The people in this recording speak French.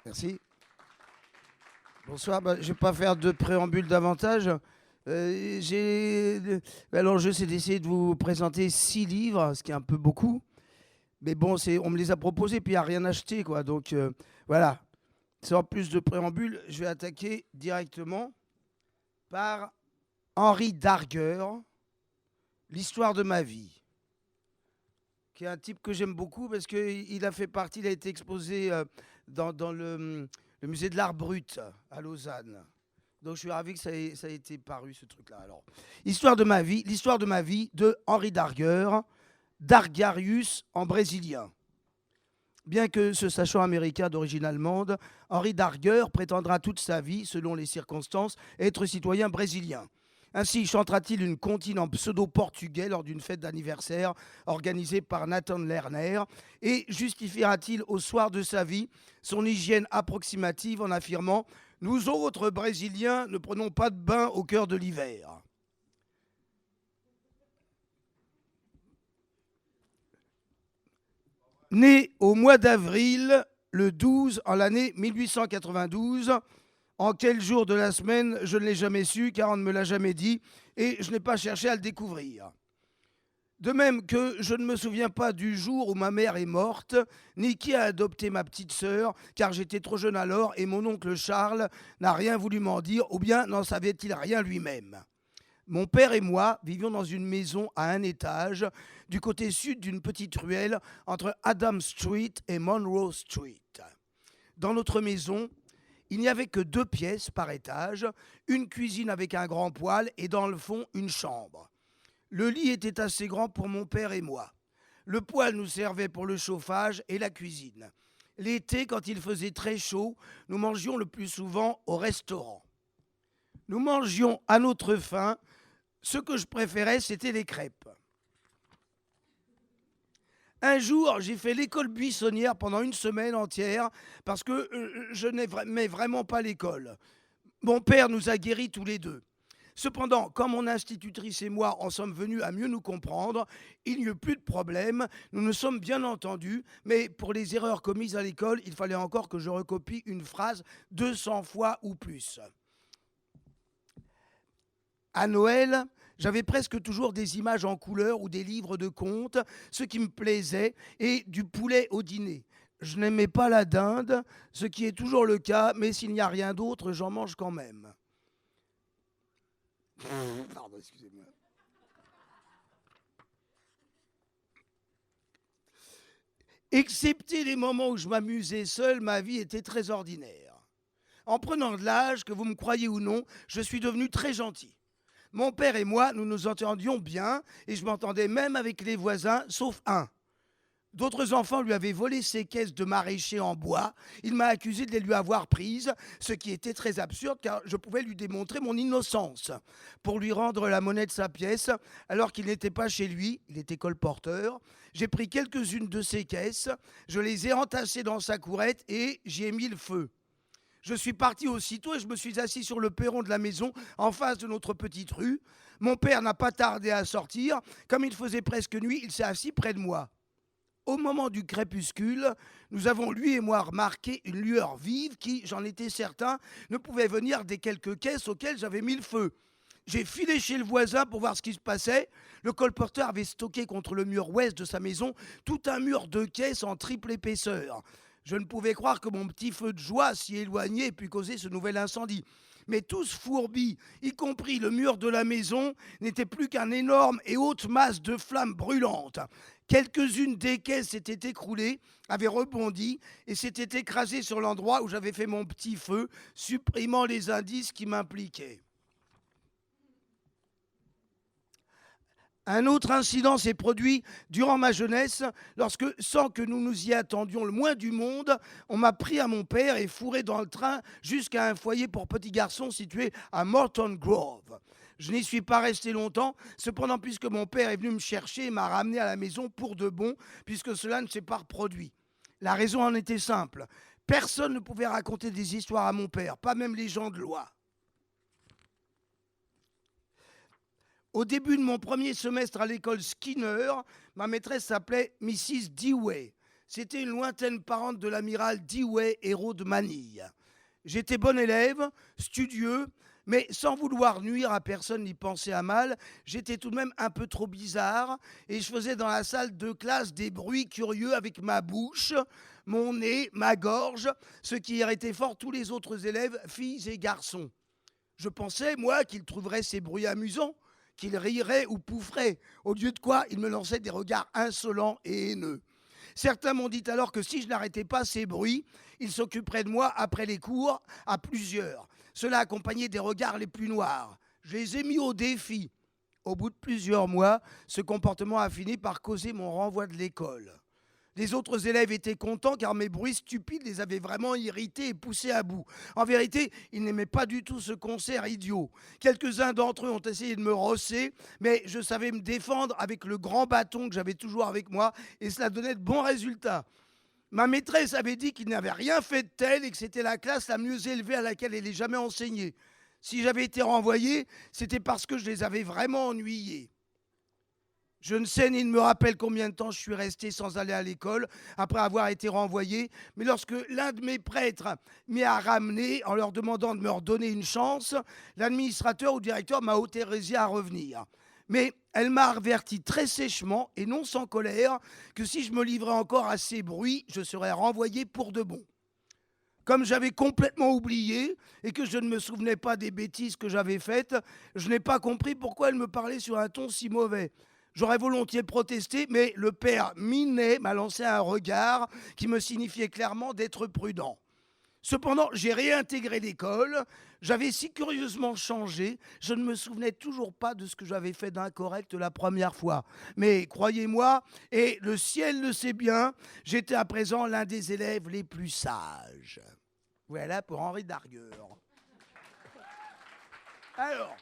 Merci. Bonsoir. Je ne vais pas faire de préambule davantage. L'enjeu, c'est d'essayer de vous présenter 6 livres, ce qui est un peu beaucoup. Mais bon, on me les a proposés, puis il n'y a rien acheté, quoi. Donc, voilà. Sans plus de préambule, je vais attaquer directement par Henri Darger, L'histoire de ma vie, qui est un type que j'aime beaucoup parce qu'il a fait partie, il a été exposé dans le musée de l'art brut à Lausanne. Donc je suis ravi que ça ait été paru, ce truc-là. Alors, l'histoire de ma vie de Henri Darger, Dargarius en brésilien. Bien que ce sachant américain d'origine allemande, Henri Darger prétendra toute sa vie, selon les circonstances, être citoyen brésilien. Ainsi chantera-t-il une comptine en pseudo-portugais lors d'une fête d'anniversaire organisée par Nathan Lerner et justifiera-t-il au soir de sa vie son hygiène approximative en affirmant « Nous autres Brésiliens ne prenons pas de bain au cœur de l'hiver ». Né au mois d'avril, le 12 en l'année 1892, en quel jour de la semaine, je ne l'ai jamais su, car on ne me l'a jamais dit, et je n'ai pas cherché à le découvrir. De même que je ne me souviens pas du jour où ma mère est morte, ni qui a adopté ma petite sœur, car j'étais trop jeune alors et mon oncle Charles n'a rien voulu m'en dire, ou bien n'en savait-il rien lui-même. Mon père et moi vivions dans une maison à un étage, du côté sud d'une petite ruelle entre Adam Street et Monroe Street. Dans notre maison, il n'y avait que 2 pièces par étage, une cuisine avec un grand poêle et dans le fond une chambre. Le lit était assez grand pour mon père et moi. Le poêle nous servait pour le chauffage et la cuisine. L'été, quand il faisait très chaud, nous mangions le plus souvent au restaurant. Nous mangions à notre faim. Ce que je préférais, c'était les crêpes. Un jour, j'ai fait l'école buissonnière pendant une semaine entière parce que je n'aimais vraiment pas l'école. Mon père nous a guéris tous les deux. Cependant, quand mon institutrice et moi en sommes venus à mieux nous comprendre, il n'y eut plus de problème, nous nous sommes bien entendus, mais pour les erreurs commises à l'école, il fallait encore que je recopie une phrase 200 fois ou plus. À Noël, j'avais presque toujours des images en couleur ou des livres de contes, ce qui me plaisait, et du poulet au dîner. Je n'aimais pas la dinde, ce qui est toujours le cas, mais s'il n'y a rien d'autre, j'en mange quand même. Pardon, excusez-moi. Excepté les moments où je m'amusais seul, ma vie était très ordinaire. En prenant de l'âge, que vous me croyez ou non, je suis devenu très gentil. Mon père et moi, nous nous entendions bien, et je m'entendais même avec les voisins, sauf un. D'autres enfants lui avaient volé ses caisses de maraîcher en bois. Il m'a accusé de les lui avoir prises, ce qui était très absurde car je pouvais lui démontrer mon innocence. Pour lui rendre la monnaie de sa pièce, alors qu'il n'était pas chez lui, il était colporteur, j'ai pris quelques-unes de ses caisses, je les ai entassées dans sa courette et j'y ai mis le feu. Je suis parti aussitôt et je me suis assis sur le perron de la maison en face de notre petite rue. Mon père n'a pas tardé à sortir. Comme il faisait presque nuit, il s'est assis près de moi. Au moment du crépuscule, nous avons, lui et moi, remarqué une lueur vive qui, j'en étais certain, ne pouvait venir des quelques caisses auxquelles j'avais mis le feu. J'ai filé chez le voisin pour voir ce qui se passait. Le colporteur avait stocké contre le mur ouest de sa maison tout un mur de caisses en triple épaisseur. Je ne pouvais croire que mon petit feu de joie si éloigné ait pu causer ce nouvel incendie. Mais tous fourbis, y compris le mur de la maison, n'était plus qu'une énorme et haute masse de flammes brûlantes. Quelques-unes des caisses s'étaient écroulées, avaient rebondi et s'étaient écrasées sur l'endroit où j'avais fait mon petit feu, supprimant les indices qui m'impliquaient. Un autre incident s'est produit durant ma jeunesse, lorsque, sans que nous nous y attendions le moins du monde, on m'a pris à mon père et fourré dans le train jusqu'à un foyer pour petits garçons situé à Morton Grove. Je n'y suis pas resté longtemps, cependant puisque mon père est venu me chercher et m'a ramené à la maison pour de bon, puisque cela ne s'est pas reproduit. La raison en était simple. Personne ne pouvait raconter des histoires à mon père, pas même les gens de loi. Au début de mon premier semestre à l'école Skinner, ma maîtresse s'appelait Mrs. Dewey. C'était une lointaine parente de l'amiral Dewey, héros de Manille. J'étais bon élève, studieux, mais sans vouloir nuire à personne ni penser à mal, j'étais tout de même un peu trop bizarre et je faisais dans la salle de classe des bruits curieux avec ma bouche, mon nez, ma gorge, ce qui irritait fort tous les autres élèves, filles et garçons. Je pensais, moi, qu'ils trouveraient ces bruits amusants, qu'ils riraient ou poufferaient, au lieu de quoi ils me lançaient des regards insolents et haineux. Certains m'ont dit alors que si je n'arrêtais pas ces bruits, ils s'occuperaient de moi après les cours, à plusieurs. Cela accompagné des regards les plus noirs. Je les ai mis au défi. Au bout de plusieurs mois, ce comportement a fini par causer mon renvoi de l'école. Les autres élèves étaient contents car mes bruits stupides les avaient vraiment irrités et poussés à bout. En vérité, ils n'aimaient pas du tout ce concert idiot. Quelques-uns d'entre eux ont essayé de me rosser, mais je savais me défendre avec le grand bâton que j'avais toujours avec moi et cela donnait de bons résultats. Ma maîtresse avait dit qu'il n'avait rien fait de tel et que c'était la classe la mieux élevée à laquelle elle ait jamais enseigné. Si j'avais été renvoyé, c'était parce que je les avais vraiment ennuyés. Je ne sais ni ne me rappelle combien de temps je suis resté sans aller à l'école après avoir été renvoyé, mais lorsque l'un de mes prêtres m'y a ramené en leur demandant de me redonner une chance, l'administrateur ou directeur m'a autorisé à revenir. Mais elle m'a averti très sèchement et non sans colère que si je me livrais encore à ces bruits, je serais renvoyé pour de bon. Comme j'avais complètement oublié et que je ne me souvenais pas des bêtises que j'avais faites, je n'ai pas compris pourquoi elle me parlait sur un ton si mauvais. J'aurais volontiers protesté, mais le père Minet m'a lancé un regard qui me signifiait clairement d'être prudent. Cependant, j'ai réintégré l'école, j'avais si curieusement changé, je ne me souvenais toujours pas de ce que j'avais fait d'incorrect la première fois. Mais croyez-moi, et le ciel le sait bien, j'étais à présent l'un des élèves les plus sages. Voilà pour Henri d'Argueur. Alors,